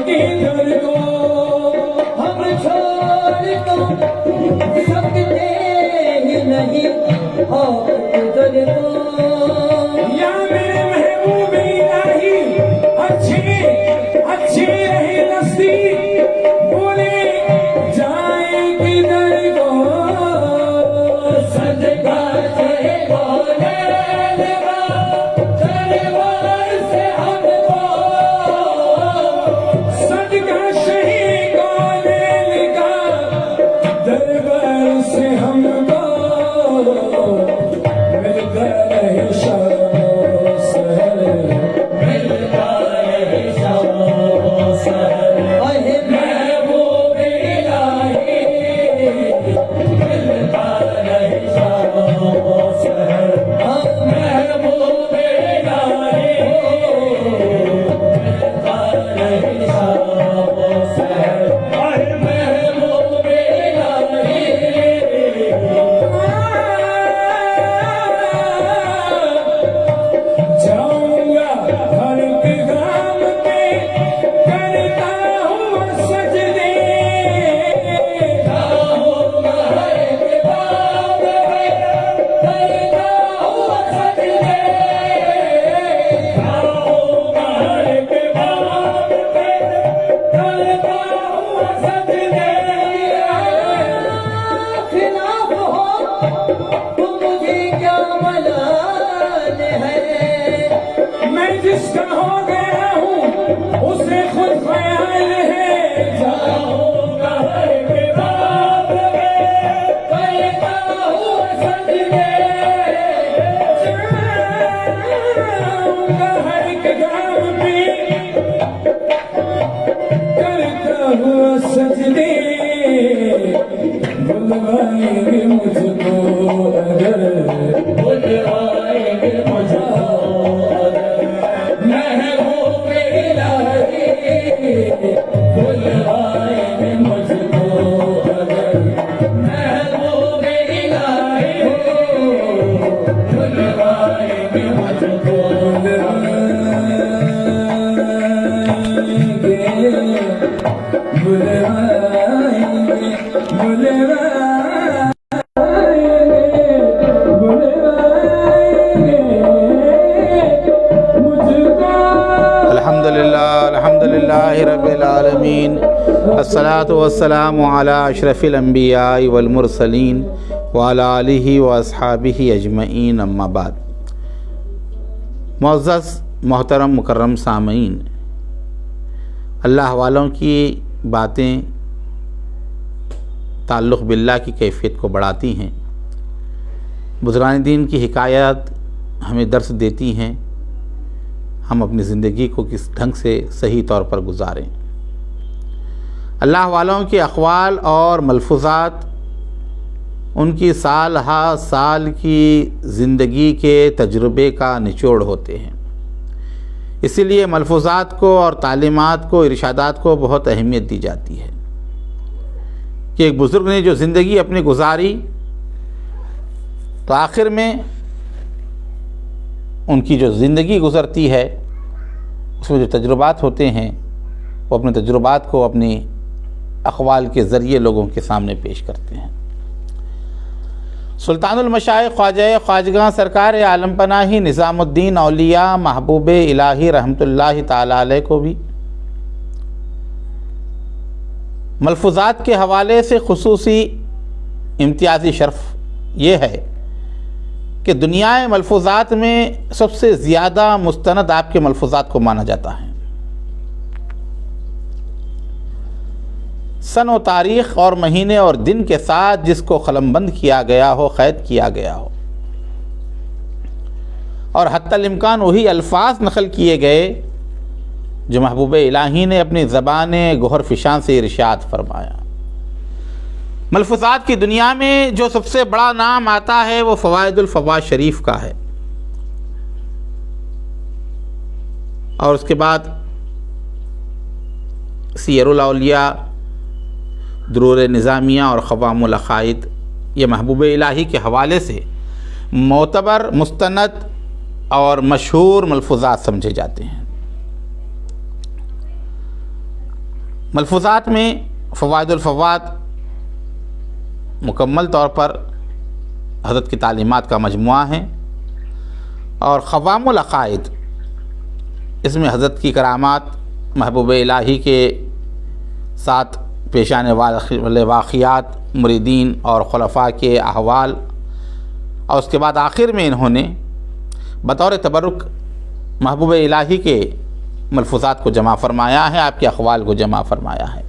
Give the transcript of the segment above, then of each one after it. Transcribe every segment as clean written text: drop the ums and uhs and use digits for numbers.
کے گھر کو ہم چھوڑ تو سکتے ہی نہیں آپ کے در کو یا میرے محبوب الہی اچھی رہی رستی بولے جائے کدھر کو صدقہ سے بولے لگا دربار سے ہم کو صدقہ شہی کو لے لگا دربار سے ہم کو ملتا رہے شام و سحر ملتا رہے شام و سحر اے محبوب الہی ملتا رہے شام و سحر محبوب الہی ملتا رہے شام و سحر اے محبوب الہی جاؤں گا ہر پیغام پہ کرتا ہوں سجدے جاؤں گا ہر پیغام پہ کرتا ہوں سجدے جاؤں گا ہر پیغام پہ کرتا ہوں سجدے خلاف ہو تو مجھے کیا ملانے ہے میں جس کا ہو گیا ہوں اسے خود خیال ہے جاؤں گا ہر پیغام پہ کرتا ہوں سجدے جاؤں گا ہر پیغام پہ کرتا ہوں سجدے بلوائیں گے مجھ کو اگر بلوائیں گے مجھ کو محبوب الہی بلوائیں گے مجھ کو اگر محبوب الہی بلوائیں گے مجھ کو الحمدللہ رب العالمین الصلاۃ والسلام علی اشرف الانبیاء والمرسلین وعلی آلہ واصحابہ اجمعین اما بعد۔ معزز محترم مکرم سامعین، اللہ والوں کی باتیں تعلق باللہ کی کیفیت کو بڑھاتی ہیں، بزرگان دین کی حکایات ہمیں درس دیتی ہیں ہم اپنی زندگی کو کس ڈھنگ سے صحیح طور پر گزاریں۔ اللہ والوں کے اقوال اور ملفوظات ان کی سال ہا سال کی زندگی کے تجربے کا نچوڑ ہوتے ہیں، اسی لیے ملفوظات کو اور تعلیمات کو، ارشادات کو بہت اہمیت دی جاتی ہے کہ ایک بزرگ نے جو زندگی اپنی گزاری تو آخر میں ان کی جو زندگی گزرتی ہے اس میں جو تجربات ہوتے ہیں وہ اپنے تجربات کو اپنی اقوال کے ذریعے لوگوں کے سامنے پیش کرتے ہیں۔ سلطان المشائخ خواجہ خواجگاں سرکار عالم پناہی نظام الدین اولیاء محبوب الہی رحمۃ اللہ تعالی علیہ کو بھی ملفوظات کے حوالے سے خصوصی امتیازی شرف یہ ہے کہ دنیا ملفوظات میں سب سے زیادہ مستند آپ کے ملفوظات کو مانا جاتا ہے۔ سن و تاریخ اور مہینے اور دن کے ساتھ جس کو قلم بند کیا گیا ہو، قید کیا گیا ہو، اور حتی الامکان وہی الفاظ نقل کیے گئے جو محبوب الہی نے اپنی زبان گوہر فشاں سے ارشاد فرمایا۔ ملفوظات کی دنیا میں جو سب سے بڑا نام آتا ہے وہ فوائد الفوائد شریف کا ہے، اور اس کے بعد سیر الاولیاء، درور نظامیہ اور قوام العقائد، یہ محبوب الہی کے حوالے سے معتبر، مستند اور مشہور ملفوظات سمجھے جاتے ہیں۔ ملفوظات میں فوائد الفوائد مکمل طور پر حضرت کی تعلیمات کا مجموعہ ہیں، اور قوام العقائد اس میں حضرت کی کرامات، محبوب الہی کے ساتھ پیش آنے والے واقعات، مریدین اور خلفاء کے احوال، اور اس کے بعد آخر میں انہوں نے بطور تبرک محبوب الہی کے ملفوظات کو جمع فرمایا ہے، آپ کے اقوال کو جمع فرمایا ہے۔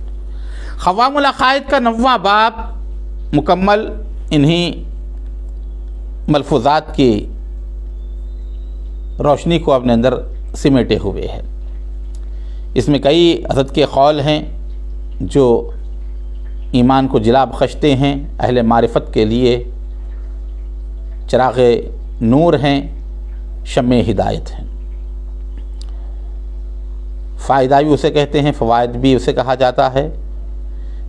قوام العقائد کا 9واں باب مکمل انہی ملفوظات کی روشنی کو اپنے اندر سمیٹے ہوئے ہے۔ اس میں کئی حضرت کے قول ہیں جو ایمان کو جلا بخشتے ہیں، اہل معرفت کے لیے چراغ نور ہیں، شمع ہدایت ہیں۔ فائدہ بھی اسے کہتے ہیں، فوائد بھی اسے کہا جاتا ہے،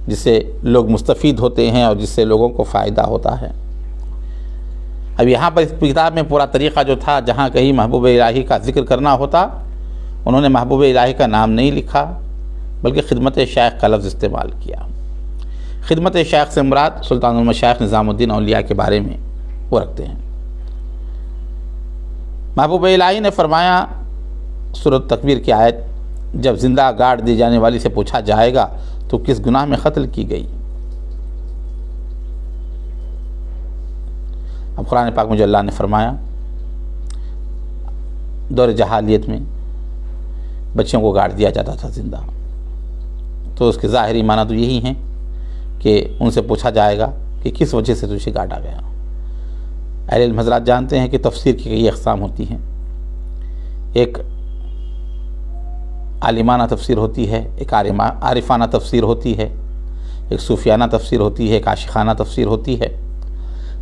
جس سے لوگ مستفید ہوتے ہیں اور جس سے لوگوں کو فائدہ ہوتا ہے۔ اب یہاں پر اس کتاب میں پورا طریقہ جو تھا، جہاں کہیں محبوب الہی کا ذکر کرنا ہوتا انہوں نے محبوب الہی کا نام نہیں لکھا، بلکہ خدمت شیخ کا لفظ استعمال کیا۔ خدمت شیخ سے مراد سلطان المشائخ نظام الدین اولیاء کے بارے میں وہ رکھتے ہیں۔ محبوب الہی نے فرمایا، سورۃ تکویر کی آیت، جب زندہ گاڑ دی جانے والی سے پوچھا جائے گا تو کس گناہ میں قتل کی گئی؟ اب قرآن پاک میں جو اللہ نے فرمایا، دور جاہلیت میں بچوں کو گاڑ دیا جاتا تھا زندہ، تو اس کے ظاہری معنی تو یہی ہیں کہ ان سے پوچھا جائے گا کہ کس وجہ سے تجھے کاٹا گیا۔ اہل علم حضرات جانتے ہیں کہ تفسیر کی کئی اقسام ہوتی ہیں، ایک عالمانہ تفسیر ہوتی ہے، ایک عارفانہ تفسیر ہوتی ہے، ایک صوفیانہ تفسیر ہوتی ہے، ایک عاشقانہ تفسیر ہوتی ہے۔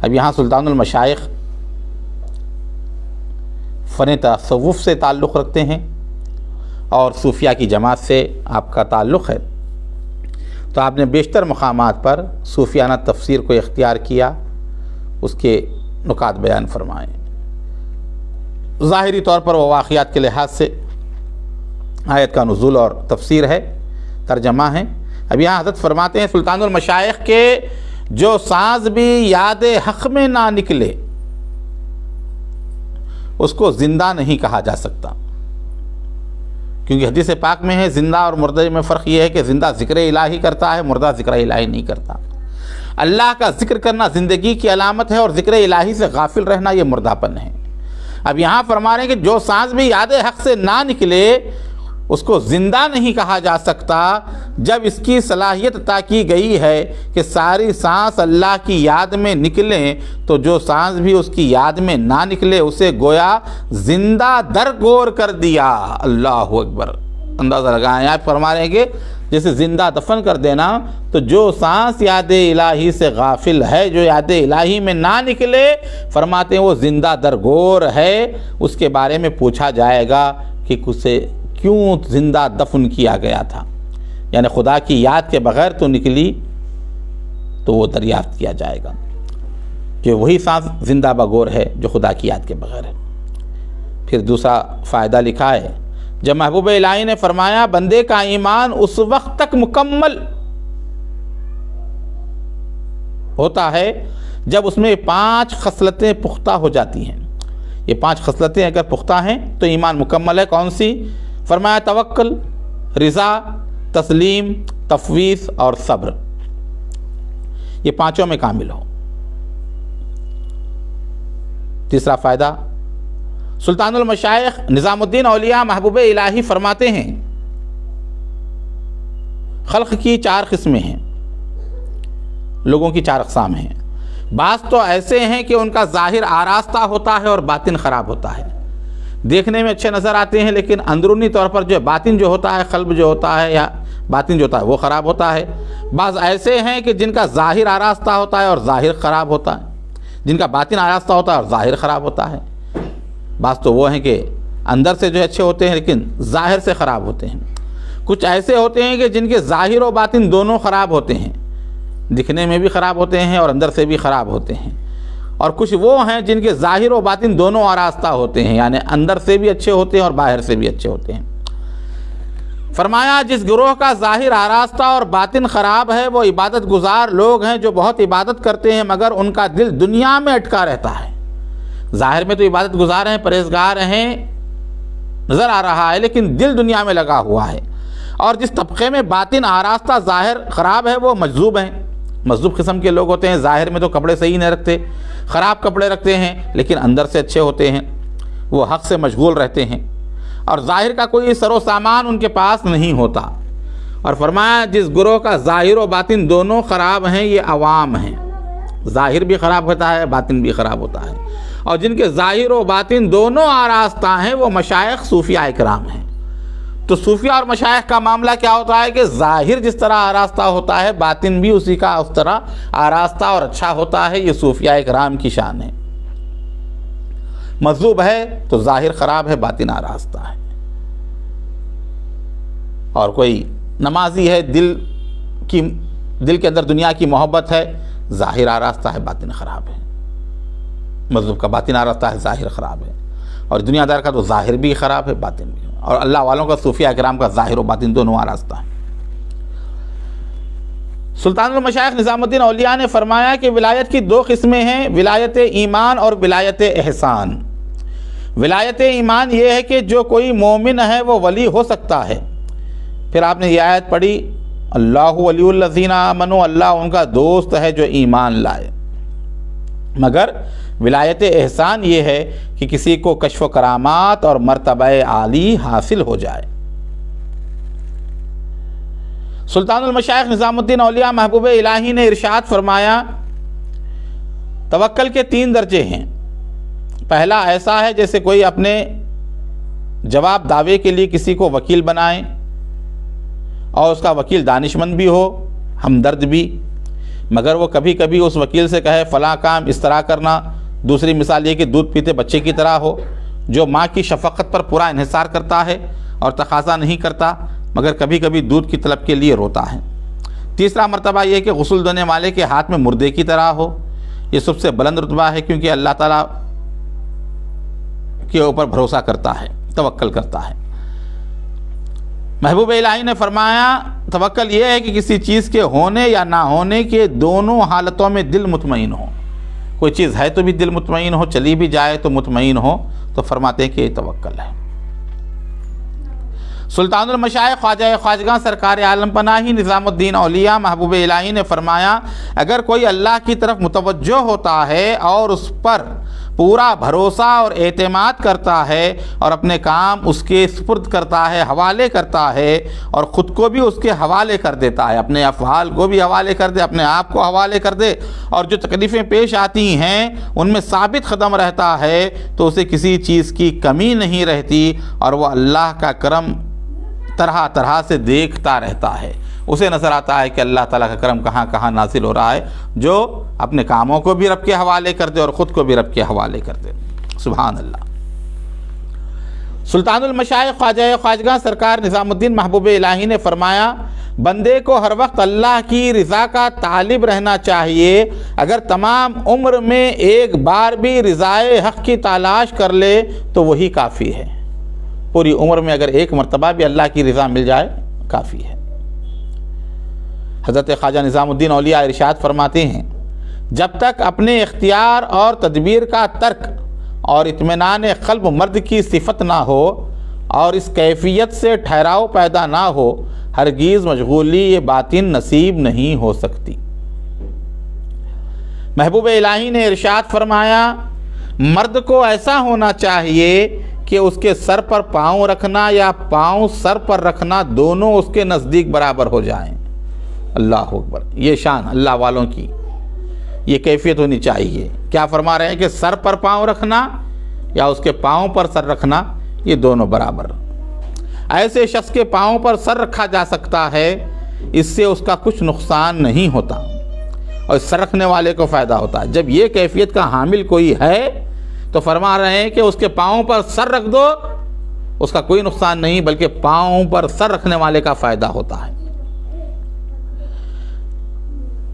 اب یہاں سلطان المشائخ فن تصوف سے تعلق رکھتے ہیں اور صوفیہ کی جماعت سے آپ کا تعلق ہے، تو آپ نے بیشتر مقامات پر صوفیانہ تفسیر کو اختیار کیا، اس کے نکات بیان فرمائے۔ ظاہری طور پر وہ واقعات کے لحاظ سے آیت کا نزول اور تفسیر ہے، ترجمہ ہے۔ اب یہاں حضرت فرماتے ہیں سلطان المشائخ کے جو ساز بھی یاد حق میں نہ نکلے اس کو زندہ نہیں کہا جا سکتا، کیونکہ حدیث پاک میں ہے زندہ اور مردہ میں فرق یہ ہے کہ زندہ ذکر الہی کرتا ہے، مردہ ذکر الہی نہیں کرتا۔ اللہ کا ذکر کرنا زندگی کی علامت ہے اور ذکر الہی سے غافل رہنا یہ مردہ پن ہے۔ اب یہاں فرما رہے ہیں کہ جو سانس بھی یاد حق سے نہ نکلے اس کو زندہ نہیں کہا جا سکتا، جب اس کی صلاحیت عطا کی گئی ہے کہ ساری سانس اللہ کی یاد میں نکلیں، تو جو سانس بھی اس کی یاد میں نہ نکلے اسے گویا زندہ درگور کر دیا۔ اللہ اکبر، اندازہ لگائیں، آپ فرما رہے ہیں کہ جیسے زندہ دفن کر دینا، تو جو سانس یاد الہی سے غافل ہے، جو یاد الہی میں نہ نکلے، فرماتے ہیں وہ زندہ درگور ہے۔ اس کے بارے میں پوچھا جائے گا کہ اسے کیوں زندہ دفن کیا گیا تھا، یعنی خدا کی یاد کے بغیر تو نکلی، تو وہ دریافت کیا جائے گا کہ وہی سانس زندہ بگور ہے جو خدا کی یاد کے بغیر ہے۔ پھر دوسرا فائدہ لکھا ہے، جب محبوب الہی نے فرمایا بندے کا ایمان اس وقت تک مکمل ہوتا ہے جب اس میں 5 خصلتیں پختہ ہو جاتی ہیں۔ یہ 5 خصلتیں اگر پختہ ہیں تو ایمان مکمل ہے۔ کون سی؟ فرمایا توکل، رضا، تسلیم، تفویض اور صبر، یہ 5 میں کامل ہو۔ تیسرا فائدہ، سلطان المشائخ نظام الدین اولیاء محبوب الہی فرماتے ہیں خلق کی 4 قسمیں ہیں، لوگوں کی 4 اقسام ہیں۔ بعض تو ایسے ہیں کہ ان کا ظاہر آراستہ ہوتا ہے اور باطن خراب ہوتا ہے، دیکھنے میں اچھے نظر آتے ہیں لیکن اندرونی طور پر جو باطن جو ہوتا ہے، قلب جو ہوتا ہے یا باطن جو ہوتا ہے وہ خراب ہوتا ہے۔ بعض ایسے ہیں کہ جن کا ظاہر آراستہ ہوتا ہے اور ظاہر خراب ہوتا ہے، جن کا باطن آراستہ ہوتا ہے اور ظاہر خراب ہوتا ہے۔ بعض تو وہ ہیں کہ اندر سے جو اچھے ہوتے ہیں لیکن ظاہر سے خراب ہوتے ہیں۔ کچھ ایسے ہوتے ہیں کہ جن کے ظاہر و باطن دونوں خراب ہوتے ہیں، دکھنے میں بھی خراب ہوتے ہیں اور اندر سے بھی خراب ہوتے ہیں۔ اور کچھ وہ ہیں جن کے ظاہر و باطن دونوں آراستہ ہوتے ہیں، یعنی اندر سے بھی اچھے ہوتے ہیں اور باہر سے بھی اچھے ہوتے ہیں۔ فرمایا جس گروہ کا ظاہر آراستہ اور باطن خراب ہے وہ عبادت گزار لوگ ہیں جو بہت عبادت کرتے ہیں مگر ان کا دل دنیا میں اٹکا رہتا ہے۔ ظاہر میں تو عبادت گزار ہیں، پرہیزگار ہیں، نظر آ رہا ہے، لیکن دل دنیا میں لگا ہوا ہے۔ اور جس طبقے میں باطن آراستہ ظاہر خراب ہے وہ مجذوب ہیں۔ مجذوب قسم کے لوگ ہوتے ہیں، ظاہر میں تو کپڑے صحیح نہیں رکھتے، خراب کپڑے رکھتے ہیں، لیکن اندر سے اچھے ہوتے ہیں، وہ حق سے مشغول رہتے ہیں اور ظاہر کا کوئی سر و سامان ان کے پاس نہیں ہوتا۔ اور فرمایا جس گروہ کا ظاہر و باطن دونوں خراب ہیں یہ عوام ہیں، ظاہر بھی خراب ہوتا ہے، باطن بھی خراب ہوتا ہے۔ اور جن کے ظاہر و باطن دونوں آراستہ ہیں وہ مشائخ صوفیاء کرام ہیں۔ تو صوفیاء اور مشائخ کا معاملہ کیا ہوتا ہے کہ ظاہر جس طرح آراستہ ہوتا ہے باطن بھی اسی کا اس طرح آراستہ اور اچھا ہوتا ہے۔ یہ صوفیاء کرام کی شان ہے۔ مجذوب ہے تو ظاہر خراب ہے، باطن آراستہ ہے۔ اور کوئی نمازی ہے، دل کے اندر دنیا کی محبت ہے، ظاہر آراستہ ہے، باطن خراب ہے۔ مجذوب کا باطن آراستہ ہے، ظاہر خراب ہے، اور دنیا دار کا تو ظاہر بھی خراب ہے، باطن بھی، اور اللہ والوں کا صوفیاء کرام کا ظاہر و باطن دونوں آراستہ ہے۔ سلطان المشائخ نظام الدین اولیاء نے فرمایا کہ ولایت کی دو قسمیں ہیں، ولایت ایمان اور ولایت احسان۔ ولایت ایمان یہ ہے کہ جو کوئی مومن ہے وہ ولی ہو سکتا ہے۔ پھر آپ نے یہ آیت پڑھی، اللہ ولی الذین آمنوا، اللہ ان کا دوست ہے جو ایمان لائے۔ مگر ولایت احسان یہ ہے کہ کسی کو کشف و کرامات اور مرتبہ عالی حاصل ہو جائے۔ سلطان المشائخ نظام الدین اولیاء محبوب الہی نے ارشاد فرمایا توکل کے 3 درجے ہیں۔ پہلا ایسا ہے جیسے کوئی اپنے جواب دعوے کے لیے کسی کو وکیل بنائے اور اس کا وکیل دانشمند بھی ہو، ہمدرد بھی، مگر وہ کبھی کبھی اس وکیل سے کہے فلاں کام اس طرح کرنا۔ دوسری مثال یہ کہ دودھ پیتے بچے کی طرح ہو جو ماں کی شفقت پر پورا انحصار کرتا ہے اور تقاضا نہیں کرتا مگر کبھی کبھی دودھ کی طلب کے لیے روتا ہے۔ تیسرا مرتبہ یہ کہ غسل دینے والے کے ہاتھ میں مردے کی طرح ہو۔ یہ سب سے بلند رتبہ ہے کیونکہ اللہ تعالیٰ کے اوپر بھروسہ کرتا ہے، توکل کرتا ہے۔ محبوب الہی نے فرمایا توکل یہ ہے کہ کسی چیز کے ہونے یا نہ ہونے کے دونوں حالتوں میں دل مطمئن ہو۔ کوئی چیز ہے تو بھی دل مطمئن ہو، چلی بھی جائے تو مطمئن ہو، تو فرماتے ہیں کہ یہ توکل ہے۔ سلطان المشائخ خواجہ خواجگاں سرکار عالم پناہی نظام الدین اولیاء محبوب الہی نے فرمایا اگر کوئی اللہ کی طرف متوجہ ہوتا ہے اور اس پر پورا بھروسہ اور اعتماد کرتا ہے اور اپنے کام اس کے سپرد کرتا ہے، حوالے کرتا ہے، اور خود کو بھی اس کے حوالے کر دیتا ہے، اپنے افعال کو بھی حوالے کر دے، اپنے آپ کو حوالے کر دے، اور جو تکلیفیں پیش آتی ہیں ان میں ثابت قدم رہتا ہے تو اسے کسی چیز کی کمی نہیں رہتی اور وہ اللہ کا کرم طرح طرح سے دیکھتا رہتا ہے۔ اسے نظر آتا ہے کہ اللہ تعالیٰ کا کرم کہاں کہاں نازل ہو رہا ہے، جو اپنے کاموں کو بھی رب کے حوالے کر دے اور خود کو بھی رب کے حوالے کر دے۔ سبحان اللہ۔ سلطان المشائخ خواجہ خواجگاں سرکار نظام الدین محبوب الہی نے فرمایا بندے کو ہر وقت اللہ کی رضا کا طالب رہنا چاہیے۔ اگر تمام عمر میں ایک بار بھی رضائے حق کی تلاش کر لے تو وہی کافی ہے۔ پوری عمر میں اگر ایک مرتبہ بھی اللہ کی رضا مل جائے کافی ہے۔ حضرت خواجہ نظام الدین اولیاء ارشاد فرماتے ہیں جب تک اپنے اختیار اور تدبیر کا ترک اور اطمینان قلب مرد کی صفت نہ ہو اور اس کیفیت سے ٹھہراؤ پیدا نہ ہو ہرگز مشغولی یہ باطن نصیب نہیں ہو سکتی۔ محبوب الہی نے ارشاد فرمایا مرد کو ایسا ہونا چاہیے کہ اس کے سر پر پاؤں رکھنا یا پاؤں سر پر رکھنا دونوں اس کے نزدیک برابر ہو جائیں۔ اللہ اکبر، یہ شان اللہ والوں کی یہ کیفیت ہونی چاہیے۔ کیا فرما رہے ہیں کہ سر پر پاؤں رکھنا یا اس کے پاؤں پر سر رکھنا یہ دونوں برابر۔ ایسے شخص کے پاؤں پر سر رکھا جا سکتا ہے، اس سے اس کا کچھ نقصان نہیں ہوتا اور سر رکھنے والے کو فائدہ ہوتا ہے۔ جب یہ کیفیت کا حامل کوئی ہے تو فرما رہے ہیں کہ اس کے پاؤں پر سر رکھ دو، اس کا کوئی نقصان نہیں بلکہ پاؤں پر سر رکھنے والے کا فائدہ ہوتا ہے۔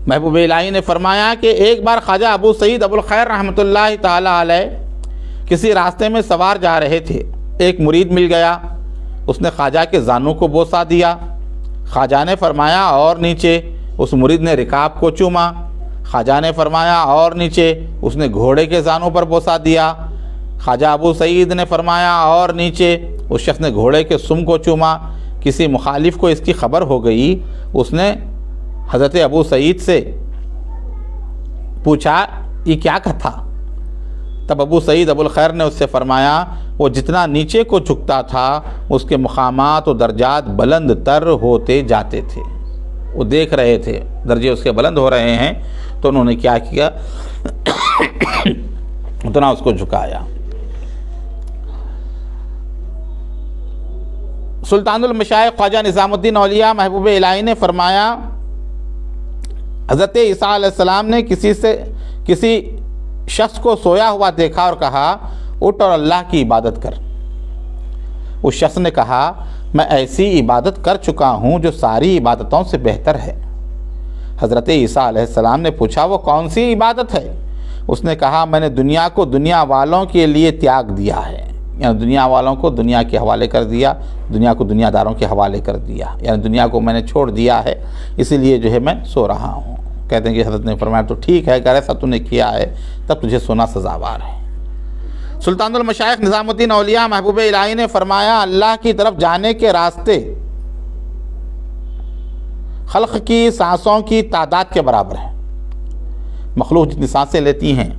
محبوب الہی نے فرمایا کہ ایک بار خواجہ ابو سعید ابو الخیر رحمۃ اللہ تعالی علیہ کسی راستے میں سوار جا رہے تھے، ایک مرید مل گیا، اس نے خواجہ کے زانوں کو بوسہ دیا۔ خواجہ نے فرمایا اور نیچے۔ اس مرید نے رکاب کو چوما۔ خواجہ نے فرمایا اور نیچے۔ اس نے گھوڑے کے زانوں پر بوسہ دیا۔ خواجہ ابو سعید نے فرمایا اور نیچے۔ اس شخص نے گھوڑے کے سم کو چوما۔ کسی مخالف کو اس کی خبر ہو گئی، اس نے حضرت ابو سعید سے پوچھا یہ کیا تھا؟ تب ابو سعید ابو الخیر نے اس سے فرمایا وہ جتنا نیچے کو جھکتا تھا اس کے مقامات و درجات بلند تر ہوتے جاتے تھے۔ وہ دیکھ رہے تھے درجے اس کے بلند ہو رہے ہیں، تو انہوں نے کیا کیا اتنا اس کو جھکایا۔ سلطان المشائخ خواجہ نظام الدین اولیاء محبوب الہی نے فرمایا حضرت عیسیٰ علیہ السلام نے کسی شخص کو سویا ہوا دیکھا اور کہا اٹھ اور اللہ کی عبادت کر۔ اس شخص نے کہا میں ایسی عبادت کر چکا ہوں جو ساری عبادتوں سے بہتر ہے۔ حضرت عیسیٰ علیہ السلام نے پوچھا وہ کون سی عبادت ہے؟ اس نے کہا میں نے دنیا کو دنیا والوں کے لیے تیاگ دیا ہے، یعنی دنیا والوں کو دنیا کے حوالے کر دیا، دنیا کو دنیا داروں کے حوالے کر دیا، یعنی دنیا کو میں نے چھوڑ دیا ہے، اسی لیے جو ہے میں سو رہا ہوں۔ کہتے ہیں کہ حضرت نے فرمایا تو ٹھیک ہے، اگر ایسا تو نے کیا ہے تب تجھے سونا سزاوار ہے۔ سلطان المشائخ نظام الدین اولیاء محبوب الہی نے فرمایا اللہ کی طرف جانے کے راستے خلق کی سانسوں کی تعداد کے برابر ہیں۔ مخلوق جتنی سانسیں لیتی ہیں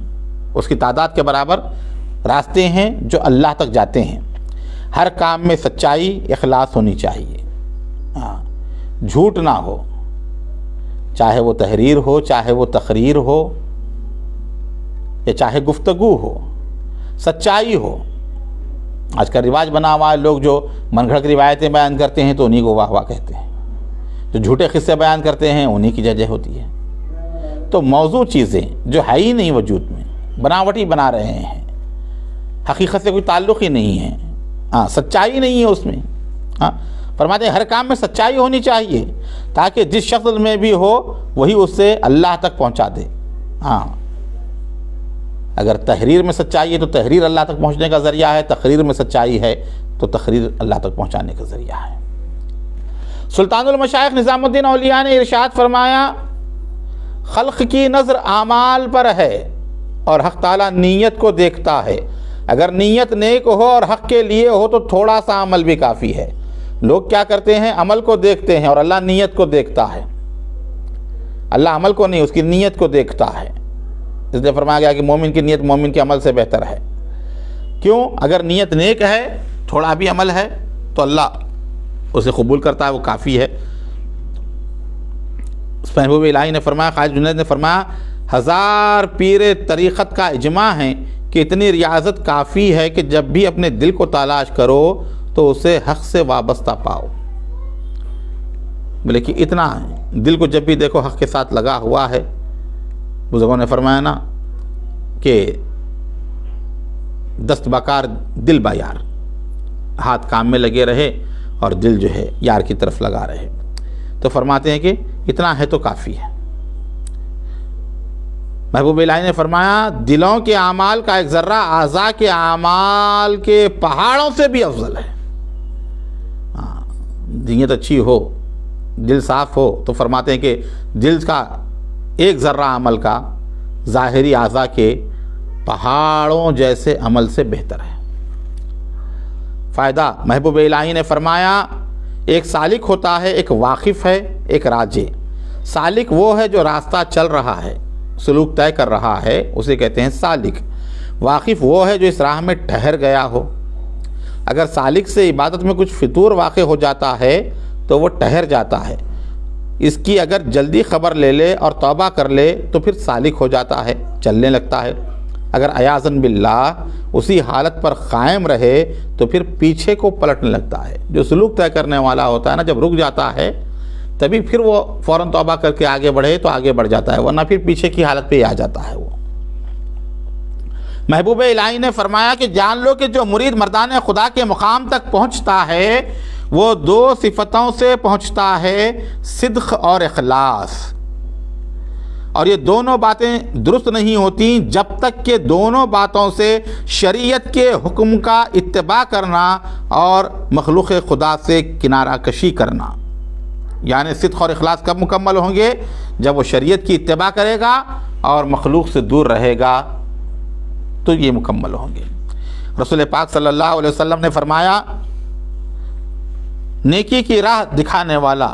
اس کی تعداد کے برابر راستے ہیں جو اللہ تک جاتے ہیں۔ ہر کام میں سچائی اخلاص ہونی چاہیے، جھوٹ نہ ہو، چاہے وہ تحریر ہو، چاہے وہ تقریر ہو، یا چاہے گفتگو ہو، سچائی ہو۔ آج کا رواج بنا ہوا ہے، لوگ جو من گھڑت روایتیں بیان کرتے ہیں تو انہی کو واہ واہ کہتے ہیں، جو جھوٹے قصے بیان کرتے ہیں انہی کی ججہ ہوتی ہے۔ تو موضوع چیزیں جو ہے ہی نہیں وجود میں، بناوٹی بنا رہے ہیں، حقیقت سے کوئی تعلق ہی نہیں ہے، سچائی نہیں ہے اس میں۔ فرماتے ہیں ہر کام میں سچائی ہونی چاہیے تاکہ جس شخص میں بھی ہو وہی اس سے اللہ تک پہنچا دے۔ اگر تحریر میں سچائی ہے تو تحریر اللہ تک پہنچنے کا ذریعہ ہے، تقریر میں سچائی ہے تو تقریر اللہ تک پہنچانے کا ذریعہ ہے۔ سلطان المشائخ نظام الدین اولیاء نے ارشاد فرمایا خلق کی نظر اعمال پر ہے اور حق تعالیٰ نیت کو دیکھتا ہے۔ اگر نیت نیک ہو اور حق کے لیے ہو تو تھوڑا سا عمل بھی کافی ہے۔ لوگ کیا کرتے ہیں عمل کو دیکھتے ہیں اور اللہ نیت کو دیکھتا ہے۔ اللہ عمل کو نہیں، اس کی نیت کو دیکھتا ہے۔ اس لیے فرمایا گیا کہ مومن کی نیت مومن کے عمل سے بہتر ہے۔ کیوں؟ اگر نیت نیک ہے، تھوڑا بھی عمل ہے تو اللہ اسے قبول کرتا ہے، وہ کافی ہے۔ محبوب الہی نے فرمایا، خواجہ جنید نے فرمایا 1000 پیر طریقت کا اجماع ہے کہ اتنی ریاضت کافی ہے کہ جب بھی اپنے دل کو تلاش کرو تو اسے حق سے وابستہ پاؤ۔ بلکہ اتنا ہے، دل کو جب بھی دیکھو حق کے ساتھ لگا ہوا ہے۔ بزرگوں نے فرمایا نا کہ دست بکار دل با یار، ہاتھ کام میں لگے رہے اور دل جو ہے یار کی طرف لگا رہے۔ تو فرماتے ہیں کہ اتنا ہے تو کافی ہے۔ محبوب الہی نے فرمایا دلوں کے اعمال کا ایک ذرہ اعضاء کے اعمال کے پہاڑوں سے بھی افضل ہے۔ نیت اچھی ہو، دل صاف ہو تو فرماتے ہیں کہ دل کا ایک ذرہ عمل کا ظاہری اعضاء کے پہاڑوں جیسے عمل سے بہتر ہے۔ فائدہ محبوب الہی نے فرمایا ایک سالک ہوتا ہے، ایک واقف ہے، ایک راجع۔ سالک وہ ہے جو راستہ چل رہا ہے، سلوک طے کر رہا ہے، اسے کہتے ہیں سالک۔ واقف وہ ہے جو اس راہ میں ٹھہر گیا ہو۔ اگر سالک سے عبادت میں کچھ فطور واقع ہو جاتا ہے تو وہ ٹھہر جاتا ہے، اس کی اگر جلدی خبر لے لے اور توبہ کر لے تو پھر سالک ہو جاتا ہے، چلنے لگتا ہے۔ اگر عیاذاً باللہ اسی حالت پر قائم رہے تو پھر پیچھے کو پلٹنے لگتا ہے۔ جو سلوک طے کرنے والا ہوتا ہے نا، جب رک جاتا ہے تبھی پھر وہ فوراً توبہ کر کے آگے بڑھے تو آگے بڑھ جاتا ہے، ورنہ پھر پیچھے کی حالت پہ ہی آ جاتا ہے وہ۔ محبوب الہی نے فرمایا کہ جان لو کہ جو مرید مردان خدا کے مقام تک پہنچتا ہے وہ 2 صفتوں سے پہنچتا ہے، صدق اور اخلاص۔ اور یہ دونوں باتیں درست نہیں ہوتی جب تک کہ دونوں باتوں سے شریعت کے حکم کا اتباع کرنا اور مخلوق خدا سے کنارہ کشی کرنا، یعنی صدق اور اخلاص کب مکمل ہوں گے؟ جب وہ شریعت کی اتباع کرے گا اور مخلوق سے دور رہے گا تو یہ مکمل ہوں گے۔ رسول پاک صلی اللہ علیہ وسلم نے فرمایا، نیکی کی راہ دکھانے والا،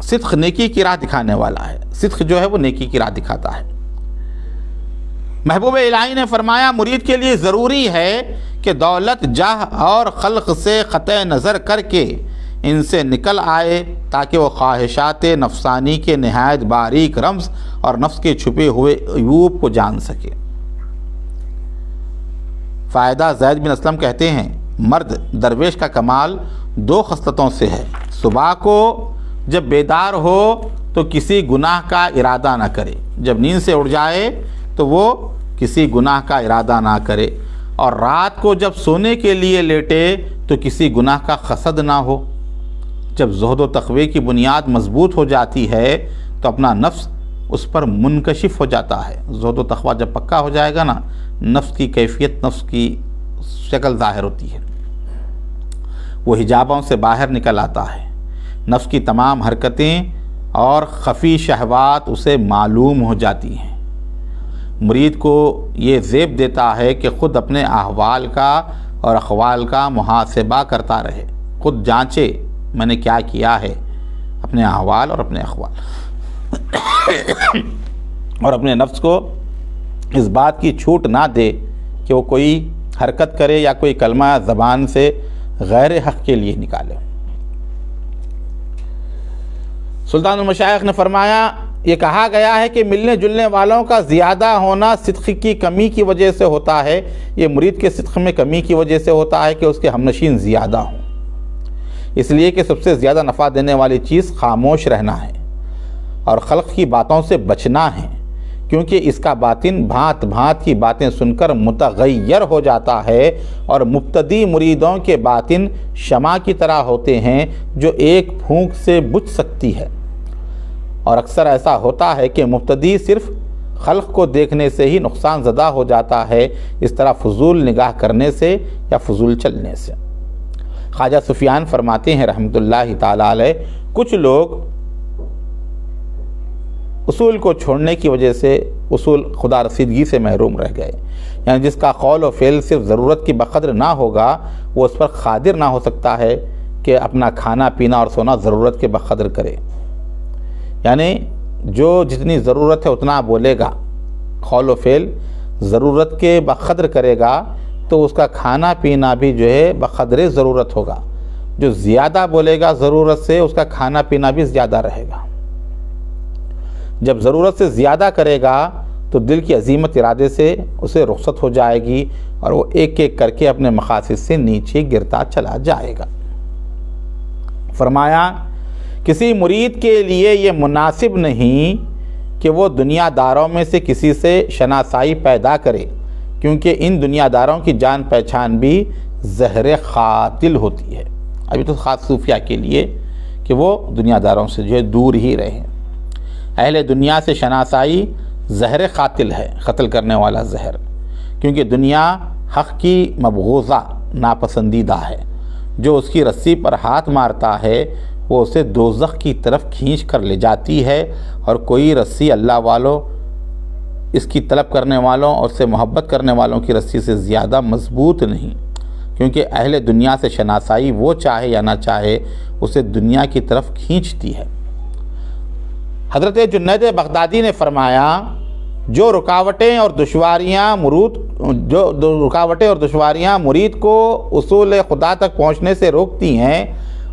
صدق نیکی کی راہ دکھانے والا ہے، صدق جو ہے وہ نیکی کی راہ دکھاتا ہے۔ محبوب الہی نے فرمایا، مرید کے لیے ضروری ہے کہ دولت، جاہ اور خلق سے قطع نظر کر کے ان سے نکل آئے تاکہ وہ خواہشات نفسانی کے نہایت باریک رمز اور نفس کے چھپے ہوئے عیوب کو جان سکے۔ فائدہ زید بن اسلم کہتے ہیں، مرد درویش کا کمال 2 خصلتوں سے ہے۔ صبح کو جب بیدار ہو تو کسی گناہ کا ارادہ نہ کرے، جب نیند سے اٹھ جائے تو وہ کسی گناہ کا ارادہ نہ کرے، اور رات کو جب سونے کے لیے لیٹے تو کسی گناہ کا قصد نہ ہو۔ جب زہد و تقوی کی بنیاد مضبوط ہو جاتی ہے تو اپنا نفس اس پر منکشف ہو جاتا ہے۔ زہد و تقوی جب پکا ہو جائے گا نا، نفس کی کیفیت، نفس کی شکل ظاہر ہوتی ہے، وہ حجابوں سے باہر نکل آتا ہے، نفس کی تمام حرکتیں اور خفی شہوات اسے معلوم ہو جاتی ہیں۔ مرید کو یہ زیب دیتا ہے کہ خود اپنے احوال کا اور اقوال کا محاسبہ کرتا رہے، خود جانچے میں نے کیا کیا ہے، اپنے احوال اور اپنے اقوال، اور اپنے نفس کو اس بات کی چھوٹ نہ دے کہ وہ کوئی حرکت کرے یا کوئی کلمہ زبان سے غیر حق کے لیے نکالے۔ سلطان المشائخ نے فرمایا، یہ کہا گیا ہے کہ ملنے جلنے والوں کا زیادہ ہونا صدق کی کمی کی وجہ سے ہوتا ہے۔ یہ مرید کے صدق میں کمی کی وجہ سے ہوتا ہے کہ اس کے ہمنشین زیادہ ہوں، اس لیے کہ سب سے زیادہ نفع دینے والی چیز خاموش رہنا ہے اور خلق کی باتوں سے بچنا ہے، کیونکہ اس کا باطن بھانت بھانت کی باتیں سن کر متغیر ہو جاتا ہے، اور مبتدی مریدوں کے باطن شمع کی طرح ہوتے ہیں جو ایک پھونک سے بجھ سکتی ہے، اور اکثر ایسا ہوتا ہے کہ مبتدی صرف خلق کو دیکھنے سے ہی نقصان زدہ ہو جاتا ہے، اس طرح فضول نگاہ کرنے سے یا فضول چلنے سے۔ خواجہ سفیان فرماتے ہیں رحمۃ اللہ تعالی علیہ، کچھ لوگ اصول کو چھوڑنے کی وجہ سے اصول خدا رسیدگی سے محروم رہ گئے، یعنی جس کا قول و فعل صرف ضرورت کی بقدر نہ ہوگا وہ اس پر قادر نہ ہو سکتا ہے کہ اپنا کھانا پینا اور سونا ضرورت کے بقدر کرے، یعنی جو جتنی ضرورت ہے اتنا بولے گا، قول و فعل ضرورت کے بقدر کرے گا تو اس کا کھانا پینا بھی جو ہے بقدر ضرورت ہوگا، جو زیادہ بولے گا ضرورت سے اس کا کھانا پینا بھی زیادہ رہے گا۔ جب ضرورت سے زیادہ کرے گا تو دل کی عزیمت ارادے سے اسے رخصت ہو جائے گی اور وہ ایک ایک کر کے اپنے مقاصد سے نیچے گرتا چلا جائے گا۔ فرمایا، کسی مرید کے لیے یہ مناسب نہیں کہ وہ دنیا داروں میں سے کسی سے شناسائی پیدا کرے، کیونکہ ان دنیا داروں کی جان پہچان بھی زہر قاتل ہوتی ہے۔ ابھی تو خاص صوفیہ کے لیے کہ وہ دنیا داروں سے جو ہے دور ہی رہیں۔ اہل دنیا سے شناسائی زہر قاتل ہے، قتل کرنے والا زہر، کیونکہ دنیا حق کی مبغوضہ ناپسندیدہ ہے۔ جو اس کی رسی پر ہاتھ مارتا ہے وہ اسے دوزخ کی طرف کھینچ کر لے جاتی ہے، اور کوئی رسی اللہ والوں، اس کی طلب کرنے والوں اور سے محبت کرنے والوں کی رسی سے زیادہ مضبوط نہیں، کیونکہ اہل دنیا سے شناسائی وہ چاہے یا نہ چاہے اسے دنیا کی طرف کھینچتی ہے۔ حضرت جنید بغدادی نے فرمایا، جو رکاوٹیں اور دشواریاں مرید کو اصول خدا تک پہنچنے سے روکتی ہیں،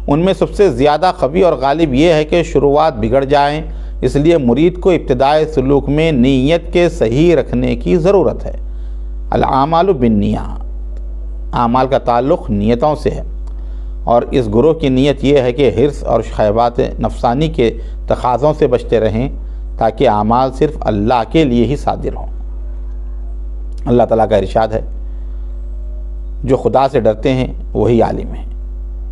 ان میں سب سے زیادہ قوی اور غالب یہ ہے کہ شروعات بگڑ جائیں۔ اس لیے مرید کو ابتدائی سلوک میں نیت کے صحیح رکھنے کی ضرورت ہے۔ الاعمال بالنیات، اعمال کا تعلق نیتوں سے ہے، اور اس گروہ کی نیت یہ ہے کہ حرص اور شہوات نفسانی کے تقاضوں سے بچتے رہیں تاکہ اعمال صرف اللہ کے لیے ہی صادر ہوں۔ اللہ تعالیٰ کا ارشاد ہے، جو خدا سے ڈرتے ہیں وہی عالم ہیں۔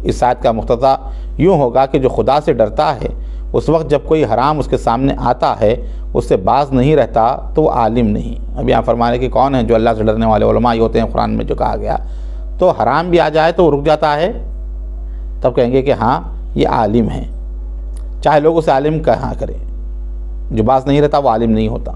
اس آیت کا مقتضا یوں ہوگا کہ جو خدا سے ڈرتا ہے اس وقت جب کوئی حرام اس کے سامنے آتا ہے اس سے باز نہیں رہتا تو وہ عالم نہیں۔ اب یہاں فرمانے کہ کون ہیں جو اللہ سے ڈرنے والے علماء ہوتے ہیں، قرآن میں جو کہا گیا، تو حرام بھی آ جائے تو وہ رک جاتا ہے، تب کہیں گے کہ ہاں یہ عالم ہے، چاہے لوگ اسے عالم کہاں کریں۔ جو باز نہیں رہتا وہ عالم نہیں ہوتا،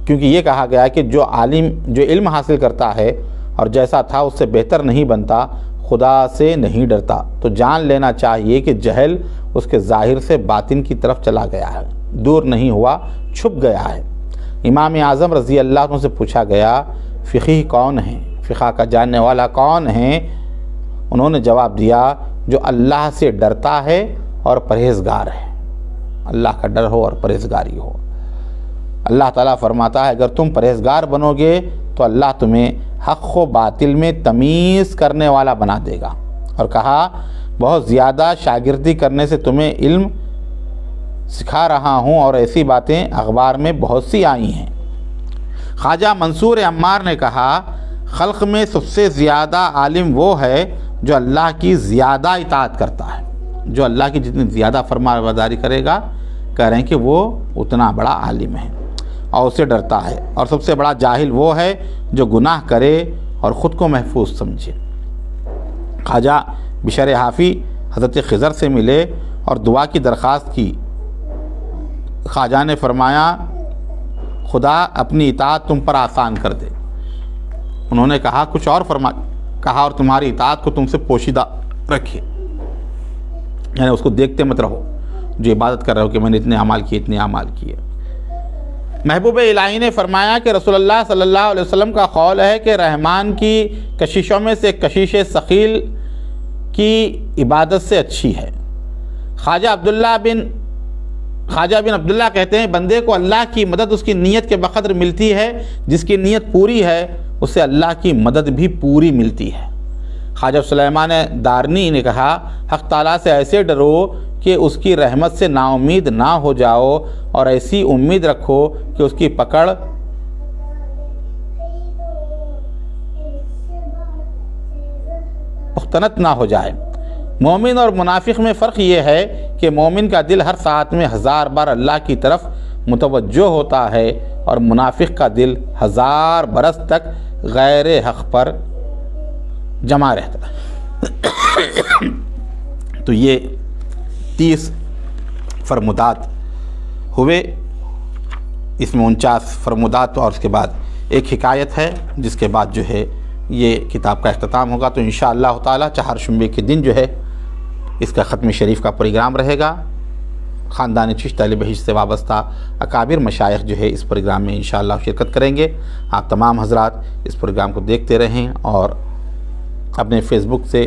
کیونکہ یہ کہا گیا ہے کہ جو عالم جو علم حاصل کرتا ہے اور جیسا تھا اس سے بہتر نہیں بنتا، خدا سے نہیں ڈرتا، تو جان لینا چاہیے کہ جہل اس کے ظاہر سے باطن کی طرف چلا گیا ہے، دور نہیں ہوا، چھپ گیا ہے۔ امام اعظم رضی اللہ عنہ سے پوچھا گیا فقیہ کون ہیں، فقہ کا جاننے والا کون ہیں؟ انہوں نے جواب دیا جو اللہ سے ڈرتا ہے اور پرہیزگار ہے، اللہ کا ڈر ہو اور پرہیزگاری ہو۔ اللہ تعالیٰ فرماتا ہے اگر تم پرہیزگار بنو گے تو اللہ تمہیں حق و باطل میں تمیز کرنے والا بنا دے گا، اور کہا بہت زیادہ شاگردی کرنے سے تمہیں علم سکھا رہا ہوں اور ایسی باتیں اخبار میں بہت سی آئی ہیں۔ خواجہ منصور عمار نے کہا خلق میں سب سے زیادہ عالم وہ ہے جو اللہ کی زیادہ اطاعت کرتا ہے، جو اللہ کی جتنی زیادہ فرما برداری کرے گا، کہہ رہے ہیں کہ وہ اتنا بڑا عالم ہے اور اسے ڈرتا ہے، اور سب سے بڑا جاہل وہ ہے جو گناہ کرے اور خود کو محفوظ سمجھے۔ خواجہ بشر حافی حضرت خضر سے ملے اور دعا کی درخواست کی، خواجہ نے فرمایا خدا اپنی اطاعت تم پر آسان کر دے۔ انہوں نے کہا کچھ اور کہا اور تمہاری اطاعت کو تم سے پوشیدہ رکھے، یعنی اس کو دیکھتے مت رہو جو عبادت کر رہے ہو کہ میں نے اتنے اعمال کیے اتنے اعمال کیے۔ محبوب الہی نے فرمایا کہ رسول اللہ صلی اللہ علیہ وسلم کا قول ہے کہ رحمان کی کششوں میں سے کشش ثقیل کی عبادت سے اچھی ہے۔ خواجہ بن عبداللہ کہتے ہیں بندے کو اللہ کی مدد اس کی نیت کے بقدر ملتی ہے، جس کی نیت پوری ہے اسے اللہ کی مدد بھی پوری ملتی ہے۔ خواجہ سلیمان دارنی نے کہا حق تعالیٰ سے ایسے ڈرو کہ اس کی رحمت سے نا امید نہ ہو جاؤ، اور ایسی امید رکھو کہ اس کی پکڑ مختنط نہ ہو جائے۔ مومن اور منافق میں فرق یہ ہے کہ مومن کا دل ہر ساعت میں 1000 بار اللہ کی طرف متوجہ ہوتا ہے، اور منافق کا دل 1000 برس تک غیر حق پر جمع رہتا ہے۔ تو یہ 30 فرمودات ہوئے، اس میں 49 فرمودات، اور اس کے بعد ایک حکایت ہے جس کے بعد جو ہے یہ کتاب کا اختتام ہوگا۔ تو انشاءاللہ تعالی چہارشنبے کے دن جو ہے اس کا ختم شریف کا پروگرام رہے گا۔ خاندان چشت اہل بہشت سے وابستہ اکابر مشائخ جو ہے اس پروگرام میں انشاءاللہ شرکت کریں گے۔ آپ تمام حضرات اس پروگرام کو دیکھتے رہیں اور اپنے فیس بک سے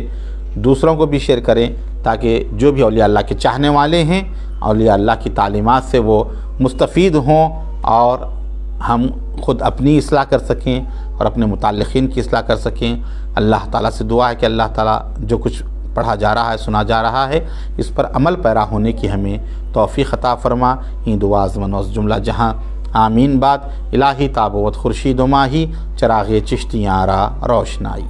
دوسروں کو بھی شیئر کریں، تاکہ جو بھی اولیاء اللہ کے چاہنے والے ہیں اولیاء اللہ کی تعلیمات سے وہ مستفید ہوں، اور ہم خود اپنی اصلاح کر سکیں اور اپنے متعلقین کی اصلاح کر سکیں۔ اللہ تعالیٰ سے دعا ہے کہ اللہ تعالیٰ جو کچھ پڑھا جا رہا ہے سنا جا رہا ہے اس پر عمل پیرا ہونے کی ہمیں توفیق عطا فرما۔ این دعا زمن جملہ جہاں آمین بات الہی تابوت خورشید و ماہی چراغ چشتیاں را روشنائی۔